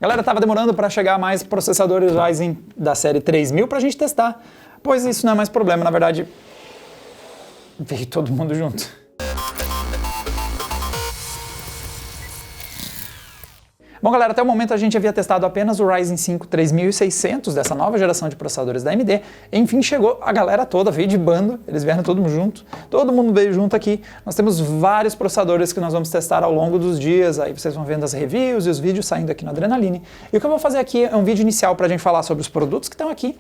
Galera, estava demorando para chegar mais processadores Ryzen da série 3000 para a gente testar, pois isso não é mais problema, na verdade, veio todo mundo junto. Bom, galera, até o momento a gente havia testado apenas o Ryzen 5 3600 dessa nova geração de processadores da AMD. Enfim, chegou a galera toda, veio de bando, eles vieram todo mundo junto, todo mundo veio junto aqui. Nós temos vários processadores que nós vamos testar ao longo dos dias, aí vocês vão vendo as reviews e os vídeos saindo aqui no Adrenaline. E o que eu vou fazer aqui é um vídeo inicial para a gente falar sobre os produtos que estão aqui,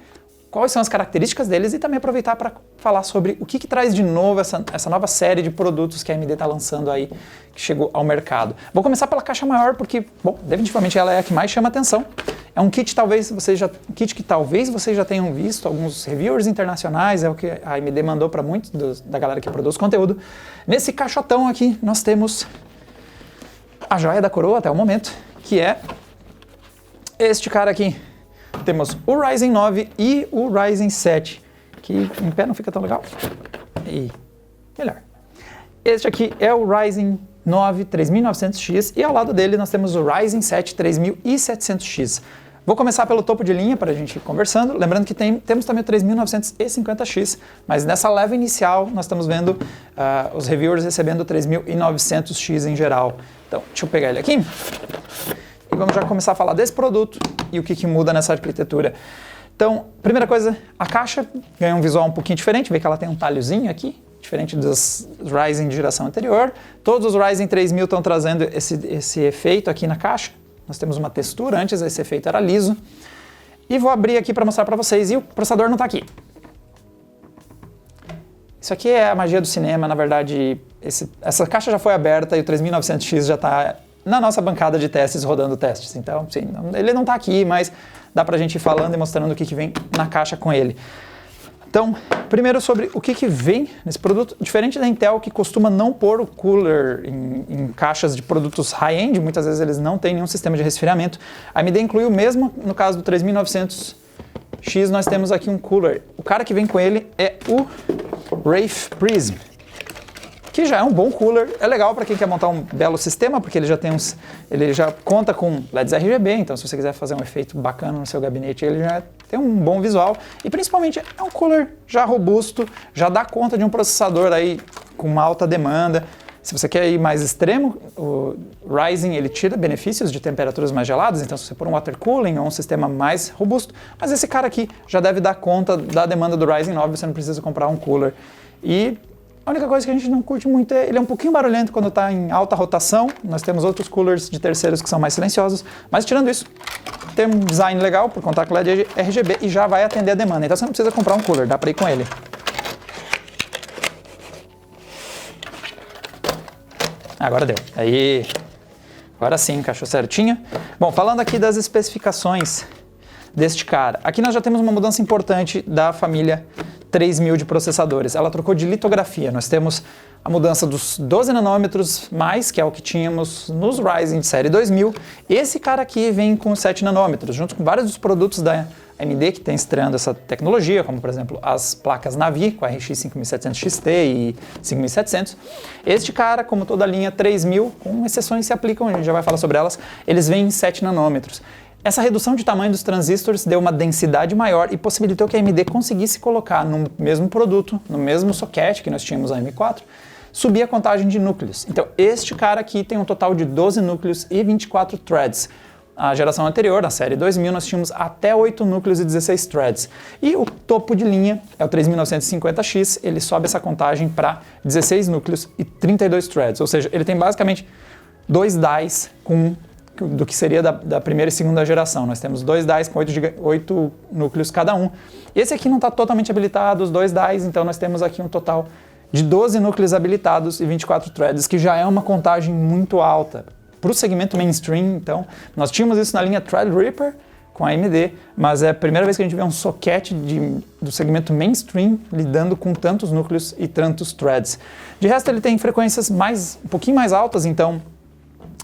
quais são as características deles e também aproveitar para falar sobre o que traz de novo essa nova série de produtos que a AMD está lançando aí, que chegou ao mercado. Vou começar pela caixa maior porque, bom, definitivamente ela é a que mais chama atenção. É um kit que talvez vocês já tenham visto, alguns reviewers internacionais, é o que a AMD mandou para muitos da galera que produz conteúdo. Nesse caixotão aqui nós temos a joia da coroa até o momento, que é este cara aqui. Temos o Ryzen 9 e o Ryzen 7, que em pé não fica tão legal. E melhor. Este aqui é o Ryzen 9 3900X e ao lado dele nós temos o Ryzen 7 3700X. Vou começar pelo topo de linha para a gente ir conversando, lembrando que temos também o 3950X, mas nessa leva inicial nós estamos vendo os reviewers recebendo o 3900X em geral. Então, deixa eu pegar ele aqui. E vamos já começar a falar desse produto e o que muda nessa arquitetura. Então, primeira coisa, a caixa ganha um visual um pouquinho diferente, vê que ela tem um talhozinho aqui, diferente dos Ryzen de geração anterior. Todos os Ryzen 3000 estão trazendo esse efeito aqui na caixa. Nós temos uma textura, antes esse efeito era liso. E vou abrir aqui para mostrar para vocês, e o processador não está aqui. Isso aqui é a magia do cinema, na verdade, essa caixa já foi aberta e o 3900X já está na nossa bancada de testes, rodando testes. Então, sim, ele não está aqui, mas dá pra gente ir falando e mostrando o que vem na caixa com ele. Então, primeiro sobre o que vem nesse produto. Diferente da Intel, que costuma não pôr o cooler em caixas de produtos high-end, muitas vezes eles não têm nenhum sistema de resfriamento. A AMD incluiu mesmo no caso do 3900X, nós temos aqui um cooler. O cara que vem com ele é o Wraith Prism, que já é um bom cooler, é legal para quem quer montar um belo sistema, porque ele já conta com LEDs RGB, então se você quiser fazer um efeito bacana no seu gabinete, ele já tem um bom visual, e principalmente é um cooler já robusto, já dá conta de um processador aí com uma alta demanda. Se você quer ir mais extremo, o Ryzen ele tira benefícios de temperaturas mais geladas, então se você pôr um water cooling ou um sistema mais robusto, mas esse cara aqui já deve dar conta da demanda do Ryzen 9, você não precisa comprar um cooler. E a única coisa que a gente não curte muito é ele é um pouquinho barulhento quando está em alta rotação. Nós temos outros coolers de terceiros que são mais silenciosos, mas tirando isso, tem um design legal por contar com LED RGB e já vai atender a demanda. Então você não precisa comprar um cooler, dá para ir com ele. Agora deu. Aí, agora sim, encaixou certinho. Bom, falando aqui das especificações deste cara. Aqui nós já temos uma mudança importante da família 3000 de processadores. Ela trocou de litografia. Nós temos a mudança dos 12 nanômetros mais, que é o que tínhamos nos Ryzen de série 2000. Esse cara aqui vem com 7 nanômetros, junto com vários dos produtos da AMD que tem estreando essa tecnologia, como por exemplo as placas Navi com a RX 5700 XT e 5700. Este cara, como toda a linha 3000, com exceções se aplicam, a gente já vai falar sobre elas, eles vêm em 7 nanômetros. Essa redução de tamanho dos transistores deu uma densidade maior e possibilitou que a AMD conseguisse colocar no mesmo produto, no mesmo socket que nós tínhamos a M4, subir a contagem de núcleos. Então, este cara aqui tem um total de 12 núcleos e 24 threads. A geração anterior, na série 2000, nós tínhamos até 8 núcleos e 16 threads. E o topo de linha é o 3950X, ele sobe essa contagem para 16 núcleos e 32 threads. Ou seja, ele tem basicamente 2 dies do que seria da primeira e segunda geração. Nós temos 2 dies com 8 núcleos cada um. Esse aqui não está totalmente habilitado, os 2 dies, então nós temos aqui um total de 12 núcleos habilitados e 24 threads, que já é uma contagem muito alta. Para o segmento mainstream, então, nós tínhamos isso na linha Threadripper com a AMD, mas é a primeira vez que a gente vê um socket do segmento mainstream lidando com tantos núcleos e tantos threads. De resto, ele tem frequências um pouquinho mais altas, então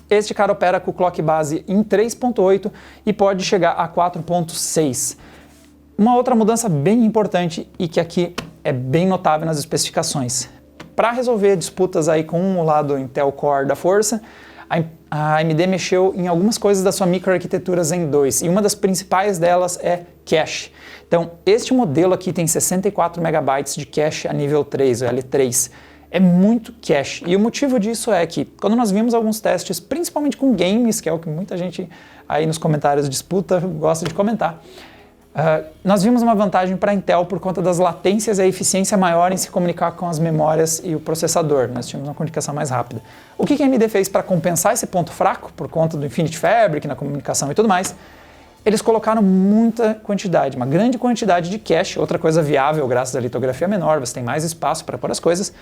este cara opera com o clock base em 3.8 e pode chegar a 4.6. Uma outra mudança bem importante e que aqui é bem notável nas especificações. Para resolver disputas aí com o lado Intel Core da força, a AMD mexeu em algumas coisas da sua microarquitetura Zen 2, e uma das principais delas é cache. Então, este modelo aqui tem 64 MB de cache a nível 3, o L3. É muito cache, e o motivo disso é que, quando nós vimos alguns testes, principalmente com games, que é o que muita gente aí nos comentários disputa, gosta de comentar, nós vimos uma vantagem para a Intel por conta das latências e a eficiência maior em se comunicar com as memórias e o processador. Nós tínhamos uma comunicação mais rápida. O que a AMD fez para compensar esse ponto fraco, por conta do Infinity Fabric na comunicação e tudo mais? Eles colocaram muita quantidade, uma grande quantidade de cache, outra coisa viável graças à litografia menor, você tem mais espaço para pôr as coisas.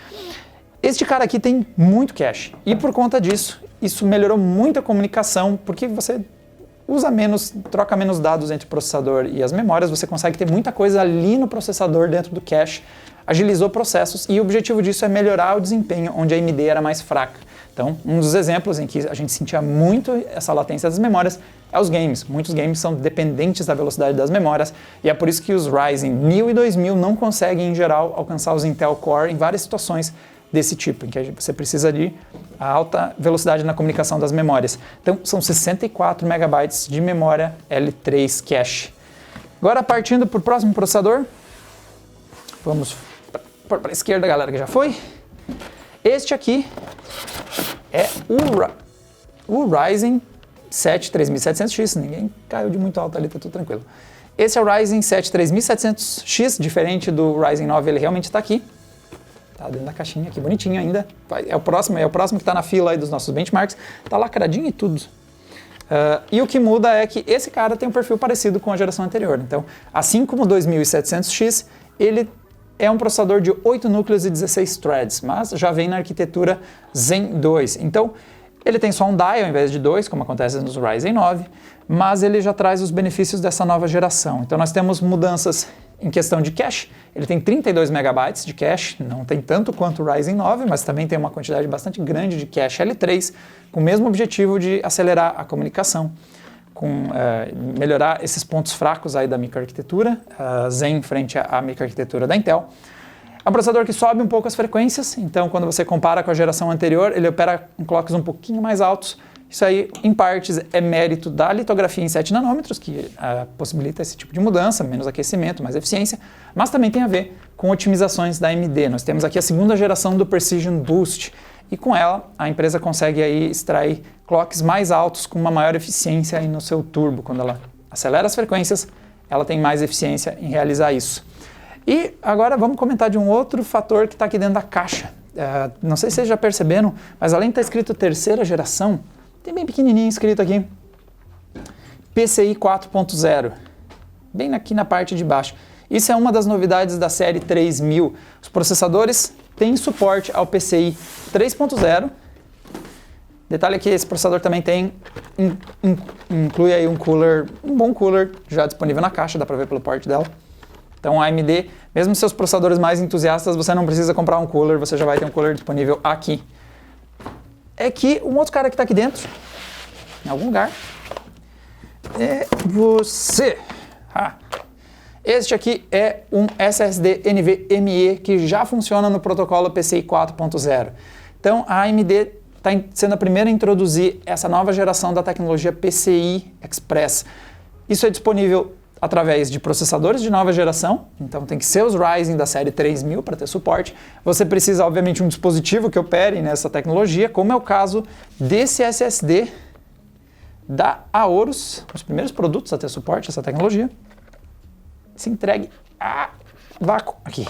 Este cara aqui tem muito cache, e por conta disso, isso melhorou muito a comunicação, porque você usa menos, troca menos dados entre o processador e as memórias, você consegue ter muita coisa ali no processador dentro do cache, agilizou processos, e o objetivo disso é melhorar o desempenho onde a AMD era mais fraca. Então, um dos exemplos em que a gente sentia muito essa latência das memórias é os games. Muitos games são dependentes da velocidade das memórias, e é por isso que os Ryzen 1000 e 2000 não conseguem, em geral, alcançar os Intel Core em várias situações desse tipo, em que você precisa de alta velocidade na comunicação das memórias. Então, são 64 MB de memória L3 cache. Agora, partindo para o próximo processador, vamos para a esquerda, galera, que já foi. Este aqui é o Ryzen 7 3700X, ninguém caiu de muito alto ali, tá tudo tranquilo. Esse é o Ryzen 7 3700X, diferente do Ryzen 9, ele realmente está aqui. Tá dentro da caixinha aqui, bonitinho ainda. É o próximo que está na fila aí dos nossos benchmarks. Tá lacradinho e tudo. E o que muda é que esse cara tem um perfil parecido com a geração anterior. Então, assim como o 2700X, ele é um processador de 8 núcleos e 16 threads, mas já vem na arquitetura Zen 2. Então, ele tem só um die ao invés de 2, como acontece nos Ryzen 9, mas ele já traz os benefícios dessa nova geração. Então, nós temos mudanças em questão de cache. Ele tem 32 MB de cache, não tem tanto quanto o Ryzen 9, mas também tem uma quantidade bastante grande de cache L3, com o mesmo objetivo de acelerar a comunicação, melhorar esses pontos fracos aí da microarquitetura, Zen frente à microarquitetura da Intel. É um processador que sobe um pouco as frequências, então quando você compara com a geração anterior, ele opera em clocks um pouquinho mais altos. Isso aí, em partes, é mérito da litografia em 7 nanômetros, que possibilita esse tipo de mudança, menos aquecimento, mais eficiência, mas também tem a ver com otimizações da AMD. Nós temos aqui a segunda geração do Precision Boost, e com ela a empresa consegue aí extrair clocks mais altos com uma maior eficiência aí no seu turbo. Quando ela acelera as frequências, ela tem mais eficiência em realizar isso. E agora vamos comentar de um outro fator que está aqui dentro da caixa. Não sei se vocês já perceberam, mas além de estar escrito terceira geração, tem bem pequenininho escrito aqui, PCI 4.0, bem aqui na parte de baixo. Isso é uma das novidades da série 3000. Os processadores têm suporte ao PCI 3.0. Detalhe que esse processador também inclui aí um bom cooler já disponível na caixa, dá para ver pelo port dela. Então a AMD, mesmo seus processadores mais entusiastas, você não precisa comprar um cooler, você já vai ter um cooler disponível aqui. É que um outro cara que está aqui dentro, em algum lugar, é você. Este aqui é um SSD NVMe que já funciona no protocolo PCI 4.0. Então a AMD está sendo a primeira a introduzir essa nova geração da tecnologia PCI Express. Isso é disponível através de processadores de nova geração, então tem que ser os Ryzen da série 3000 para ter suporte. Você precisa, obviamente, um dispositivo que opere nessa tecnologia, como é o caso desse SSD da Aorus, os primeiros produtos a ter suporte a essa tecnologia. Se entregue a vácuo aqui.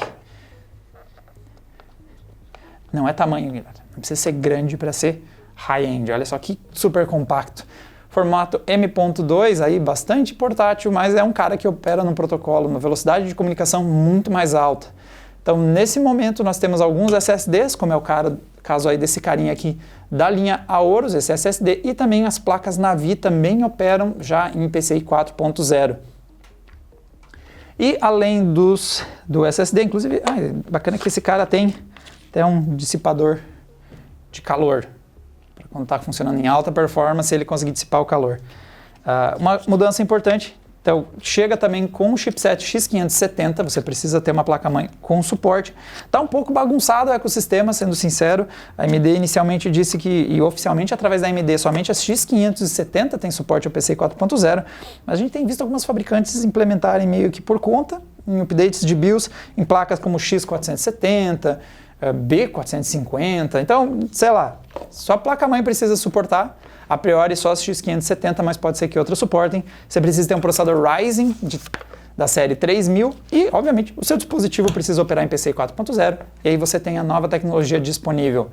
Não é tamanho, galera. Não precisa ser grande para ser high-end. Olha só que super compacto. Formato M.2, aí bastante portátil, mas é um cara que opera num protocolo, uma velocidade de comunicação muito mais alta. Então, nesse momento, nós temos alguns SSDs, como é o caso aí desse carinha aqui da linha Aorus, esse SSD, e também as placas Navi também operam já em PCI 4.0. E além do SSD, inclusive, bacana que esse cara tem até um dissipador de calor. Quando está funcionando em alta performance, ele conseguir dissipar o calor. Uma mudança importante Então, chega também com o chipset X570, você precisa ter uma placa-mãe com suporte. Está um pouco bagunçado o ecossistema, sendo sincero. A AMD inicialmente disse que, e oficialmente através da AMD, somente a X570 tem suporte ao PCI 4.0, mas a gente tem visto algumas fabricantes implementarem meio que por conta, em updates de BIOS, em placas como X470, B450, então, sei lá, só a placa-mãe precisa suportar. A priori só as X570, mas pode ser que outras suportem. Você precisa ter um processador Ryzen da série 3000 e, obviamente, o seu dispositivo precisa operar em PCI 4.0 e aí você tem a nova tecnologia disponível.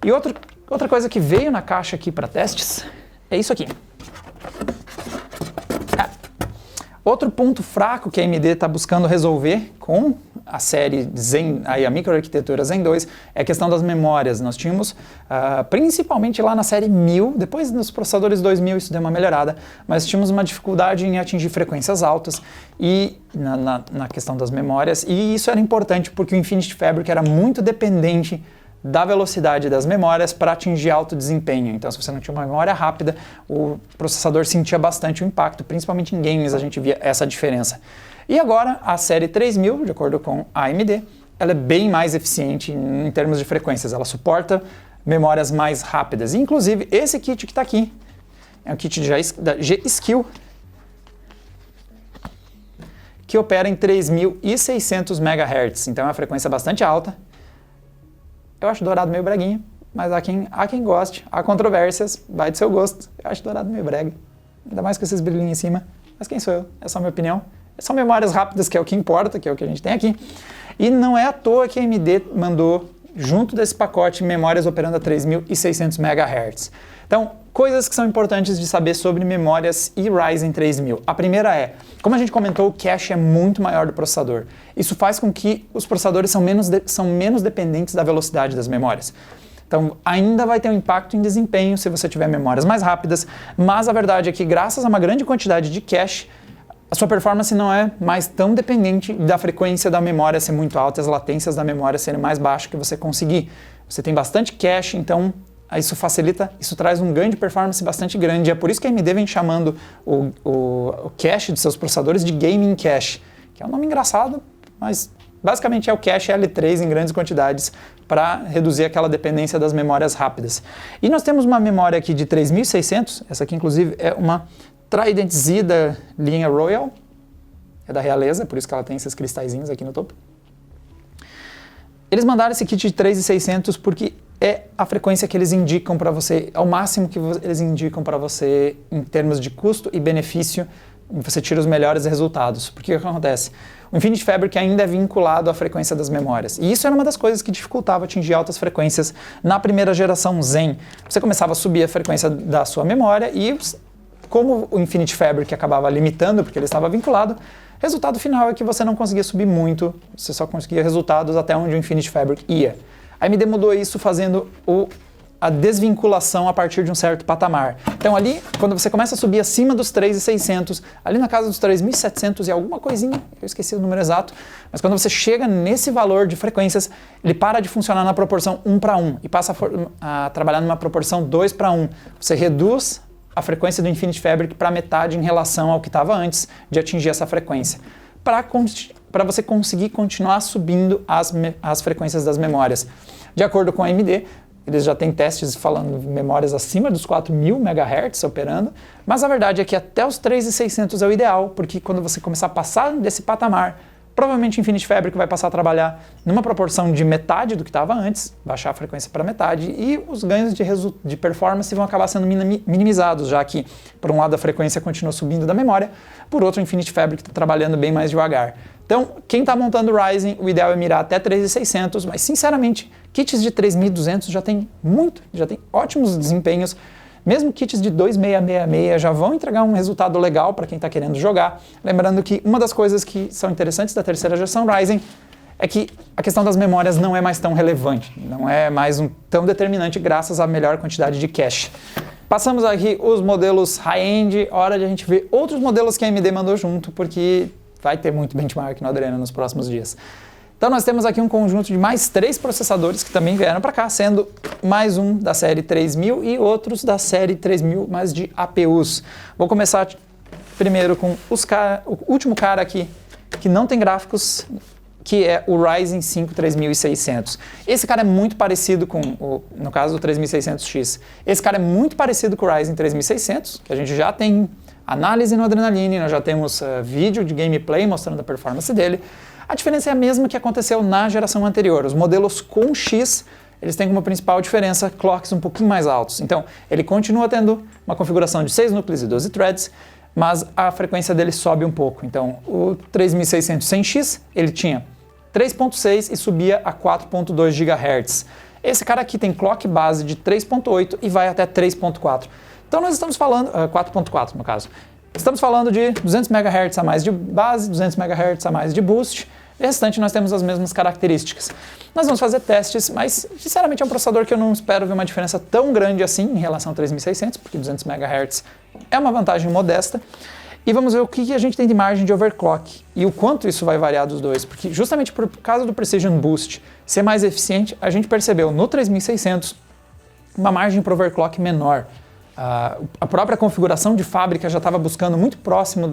E outra coisa que veio na caixa aqui para testes é isso aqui. Outro ponto fraco que a AMD está buscando resolver com a série Zen, aí a microarquitetura Zen 2, é a questão das memórias. Nós tínhamos, principalmente lá na série 1000, depois nos processadores 2000 isso deu uma melhorada, mas tínhamos uma dificuldade em atingir frequências altas e na questão das memórias, e isso era importante porque o Infinity Fabric era muito dependente da velocidade das memórias para atingir alto desempenho. Então, se você não tinha uma memória rápida, o processador sentia bastante o impacto, principalmente em games a gente via essa diferença. E agora, a série 3000, de acordo com a AMD, ela é bem mais eficiente em termos de frequências, ela suporta memórias mais rápidas. Inclusive, esse kit que está aqui é um kit da G-Skill, que opera em 3600 MHz, então é uma frequência bastante alta. Eu acho dourado meio breguinho, mas há quem goste, há controvérsias, vai do seu gosto. Eu acho dourado meio brega, ainda mais com esses brilhinhos em cima. Mas quem sou eu? É só a minha opinião. São memórias rápidas, que é o que importa, que é o que a gente tem aqui. E não é à toa que a AMD mandou, junto desse pacote, memórias operando a 3600 MHz. Então, coisas que são importantes de saber sobre memórias e Ryzen 3000. A primeira é, como a gente comentou, o cache é muito maior do processador. Isso faz com que os processadores são menos dependentes da velocidade das memórias. Então, ainda vai ter um impacto em desempenho se você tiver memórias mais rápidas, mas a verdade é que, graças a uma grande quantidade de cache, a sua performance não é mais tão dependente da frequência da memória ser muito alta e as latências da memória serem mais baixas que você conseguir. Você tem bastante cache, então isso facilita, isso traz um ganho de performance bastante grande. É por isso que a AMD vem chamando o cache de seus processadores de Gaming Cache, que é um nome engraçado, mas basicamente é o cache L3 em grandes quantidades para reduzir aquela dependência das memórias rápidas. E nós temos uma memória aqui de 3600, essa aqui inclusive é uma Trident Z da linha Royal, é da realeza, por isso que ela tem esses cristalzinhos aqui no topo. Eles mandaram esse kit de 3600 porque é a frequência que eles indicam para você, é o máximo que eles indicam para você em termos de custo e benefício, e você tira os melhores resultados. Porque o que acontece? O Infinity Fabric ainda é vinculado à frequência das memórias. E isso era uma das coisas que dificultava atingir altas frequências na primeira geração Zen. Você começava a subir a frequência da sua memória e, como o Infinity Fabric acabava limitando, porque ele estava vinculado, resultado final é que você não conseguia subir muito, você só conseguia resultados até onde o Infinity Fabric ia. A AMD mudou isso fazendo a desvinculação a partir de um certo patamar. Então ali, quando você começa a subir acima dos 3.600, ali na casa dos 3.700 e alguma coisinha, eu esqueci o número exato, mas quando você chega nesse valor de frequências, ele para de funcionar na proporção 1:1 e passa a trabalhar numa proporção 2:1. Você reduz a frequência do Infinity Fabric para metade em relação ao que estava antes de atingir essa frequência, para você conseguir continuar subindo as frequências das memórias. De acordo com a AMD, eles já têm testes falando de memórias acima dos 4.000 MHz operando, mas a verdade é que até os 3.600 é o ideal, porque quando você começar a passar desse patamar, provavelmente o Infinity Fabric vai passar a trabalhar numa proporção de metade do que estava antes, baixar a frequência para metade, e os ganhos de performance vão acabar sendo minimizados, já que, por um lado, a frequência continua subindo da memória, por outro, o Infinity Fabric está trabalhando bem mais devagar. Então, quem está montando o Ryzen, o ideal é mirar até 3.600, mas, sinceramente, kits de 3.200 já tem ótimos desempenhos. Mesmo kits de 2666 já vão entregar um resultado legal para quem está querendo jogar. Lembrando que uma das coisas que são interessantes da terceira geração Ryzen é que a questão das memórias não é mais tão relevante, não é mais tão determinante graças à melhor quantidade de cache. Passamos aqui os modelos high-end, hora de a gente ver outros modelos que a AMD mandou junto, porque vai ter muito benchmark no Adreno nos próximos dias. Então nós temos aqui um conjunto de mais 3 processadores que também vieram para cá, sendo mais um da série 3000 e outros da série 3000, mas de APUs. Vou começar primeiro com o último cara aqui, que não tem gráficos, que é o Ryzen 5 3600. Esse cara é muito parecido com, no caso do 3600X, esse cara é muito parecido com o Ryzen 3600, que a gente já tem análise no Adrenaline, nós já temos vídeo de gameplay mostrando a performance dele. A diferença é a mesma que aconteceu na geração anterior. Os modelos com X, eles têm como principal diferença clocks um pouquinho mais altos. Então, ele continua tendo uma configuração de 6 núcleos e 12 threads, mas a frequência dele sobe um pouco. Então, o 3600 100X, ele tinha 3.6 e subia a 4.2 GHz. Esse cara aqui tem clock base de 3.8 e vai até 3.4. Então nós estamos falando, 4.4 no caso, estamos falando de 200 MHz a mais de base, 200 MHz a mais de boost, e o restante nós temos as mesmas características. Nós vamos fazer testes, mas sinceramente é um processador que eu não espero ver uma diferença tão grande assim em relação ao 3600, porque 200 MHz é uma vantagem modesta. E vamos ver o que a gente tem de margem de overclock e o quanto isso vai variar dos dois, porque justamente por causa do Precision Boost ser mais eficiente, a gente percebeu no 3600 uma margem para overclock menor. A própria configuração de fábrica já estava buscando muito próximo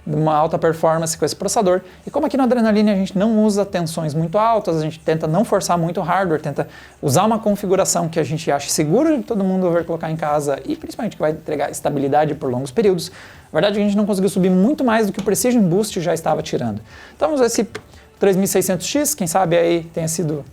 de uma alta performance com esse processador. E como aqui no Adrenaline a gente não usa tensões muito altas, a gente tenta não forçar muito o hardware, tenta usar uma configuração que a gente ache seguro de todo mundo overclockar em casa e principalmente que vai entregar estabilidade por longos períodos. Na verdade a gente não conseguiu subir muito mais do que o Precision Boost já estava tirando. Então vamos ver se 3600X, quem sabe aí tenha sido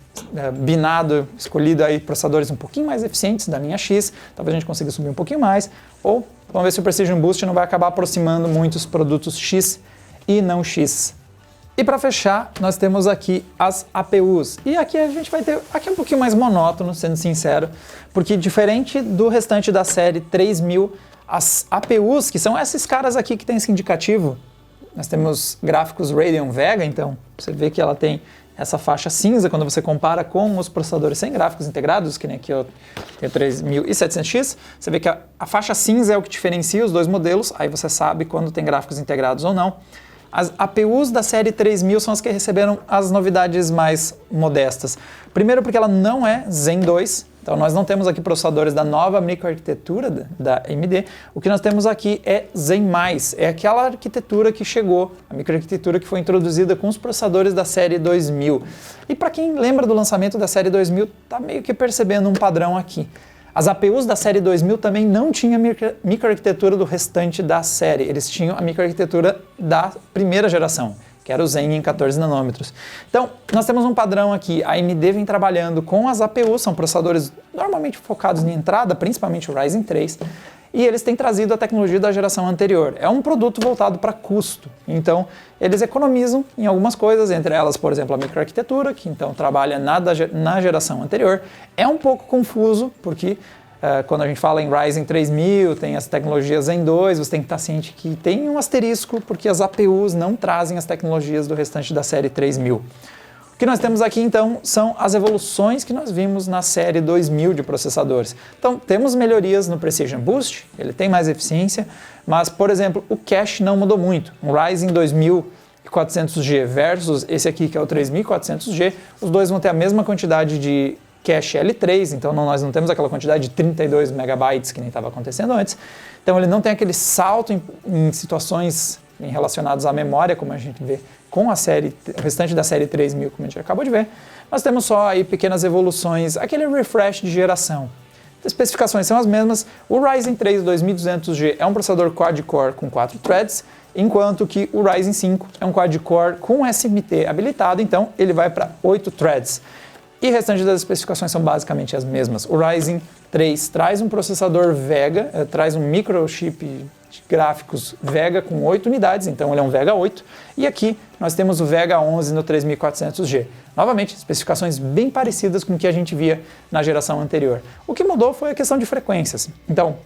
binado, escolhido aí processadores um pouquinho mais eficientes da linha X, talvez a gente consiga subir um pouquinho mais, ou vamos ver se o Precision Boost não vai acabar aproximando muitos produtos X e não X. E para fechar, nós temos aqui as APUs. E aqui a gente vai ter, aqui é um pouquinho mais monótono, sendo sincero, porque diferente do restante da série 3000, as APUs, que são esses caras aqui que tem esse indicativo, nós temos gráficos Radeon Vega, então você vê que ela tem essa faixa cinza quando você compara com os processadores sem gráficos integrados, que nem aqui eu tenho 3700X, você vê que a faixa cinza é o que diferencia os dois modelos, aí você sabe quando tem gráficos integrados ou não. As APUs da série 3000 são as que receberam as novidades mais modestas. Primeiro porque ela não é Zen 2, então nós não temos aqui processadores da nova microarquitetura da AMD, o que nós t+temos aqui é Zen+, é aquela arquitetura que chegou, a microarquitetura que foi introduzida com os processadores da série 2000. E para quem lembra do lançamento da série 2000, tá meio que percebendo um padrão aqui. As APUs da série 2000 também não tinham a microarquitetura do restante da série, eles tinham a microarquitetura da primeira geração, que era o Zen em 14 nanômetros. Então, nós temos um padrão aqui, a AMD vem trabalhando com as APUs, são processadores normalmente focados em entrada, principalmente o Ryzen 3, e eles têm trazido a tecnologia da geração anterior. É um produto voltado para custo, então eles economizam em algumas coisas, entre elas, por exemplo, a microarquitetura, que então trabalha na geração anterior. É um pouco confuso, porque quando a gente fala em Ryzen 3000, tem as tecnologias Zen 2, você tem que estar ciente que tem um asterisco, porque as APUs não trazem as tecnologias do restante da série 3000. O que nós temos aqui, então, são as evoluções que nós vimos na série 2000 de processadores. Então, temos melhorias no Precision Boost, ele tem mais eficiência, mas, por exemplo, o cache não mudou muito. Um Ryzen 2400G versus esse aqui, que é o 3400G, os dois vão ter a mesma quantidade de cache L3, então nós não temos aquela quantidade de 32 megabytes que nem estava acontecendo antes. Então, ele não tem aquele salto em situações relacionadas à memória, como a gente vê com a série, o restante da série 3000, como a gente acabou de ver. Nós temos só aí pequenas evoluções, aquele refresh de geração. As especificações são as mesmas. O Ryzen 3 2200G é um processador quad-core com 4 threads, enquanto que o Ryzen 5 é um quad-core com SMT habilitado, então ele vai para 8 threads. E o restante das especificações são basicamente as mesmas. O Ryzen 3 traz um processador Vega, traz um microchip de gráficos Vega com 8 unidades, então ele é um Vega 8. E aqui nós temos o Vega 11 no 3400G. Novamente, especificações bem parecidas com o que a gente via na geração anterior. O que mudou foi a questão de frequências. Então,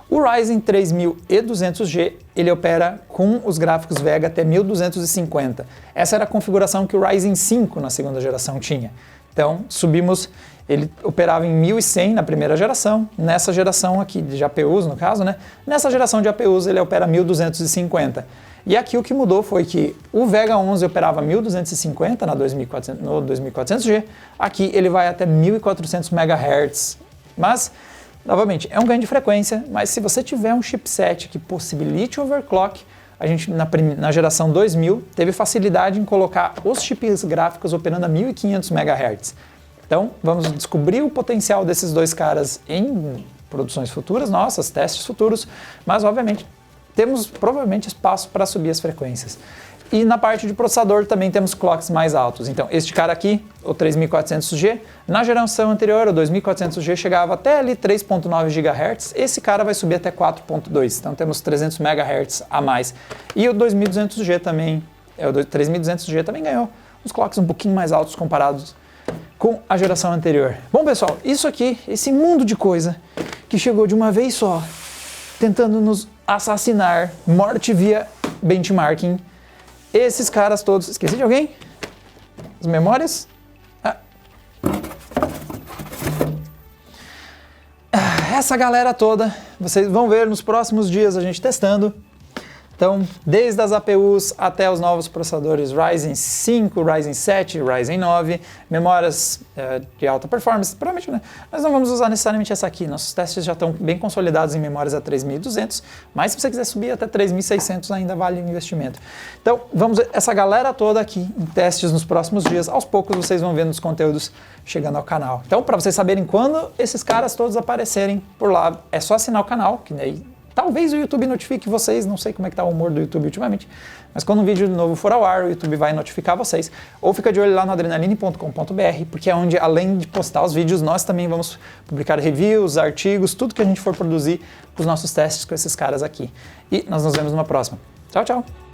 o Ryzen 3200G, ele opera com os gráficos Vega até 1250. Essa era a configuração que o Ryzen 5 na segunda geração tinha. Então, subimos, ele operava em 1100 na primeira geração, nessa geração aqui de APUs, no caso, né? Nessa geração de APUs ele opera 1250. E aqui o que mudou foi que o Vega 11 operava 1250 no 2400G, aqui ele vai até 1400 MHz. Mas Novamente, é um ganho de frequência, mas se você tiver um chipset que possibilite overclock, a gente na geração 2000 teve facilidade em colocar os chips gráficos operando a 1500 MHz. Então, vamos descobrir o potencial desses dois caras em produções futuras nossas, testes futuros, mas obviamente temos provavelmente espaço para subir as frequências. E na parte de processador também temos clocks mais altos. Então, este cara aqui, o 3400G, na geração anterior, o 2400G, chegava até ali 3.9 GHz. Esse cara vai subir até 4.2, então temos 300 MHz a mais. E o 2200G também, o 3200G também ganhou uns clocks um pouquinho mais altos comparados com a geração anterior. Bom, pessoal, isso aqui, esse mundo de coisa que chegou de uma vez só, tentando nos assassinar, morte via benchmarking. Esses caras todos... Esqueci de alguém? As memórias? Essa galera toda, vocês vão ver nos próximos dias a gente testando. Então, desde as APUs até os novos processadores Ryzen 5, Ryzen 7, Ryzen 9, memórias de alta performance, provavelmente, né? Nós não vamos usar necessariamente essa aqui, nossos testes já estão bem consolidados em memórias a 3200, mas se você quiser subir até 3600 ainda vale o investimento. Então, vamos ver essa galera toda aqui em testes nos próximos dias, aos poucos vocês vão vendo os conteúdos chegando ao canal. Então, para vocês saberem quando esses caras todos aparecerem por lá, é só assinar o canal, que daí talvez o YouTube notifique vocês, não sei como é que tá o humor do YouTube ultimamente, mas quando um vídeo novo for ao ar, o YouTube vai notificar vocês. Ou fica de olho lá no adrenaline.com.br, porque é onde, além de postar os vídeos, nós também vamos publicar reviews, artigos, tudo que a gente for produzir para os nossos testes com esses caras aqui. E nós nos vemos numa próxima. Tchau, tchau!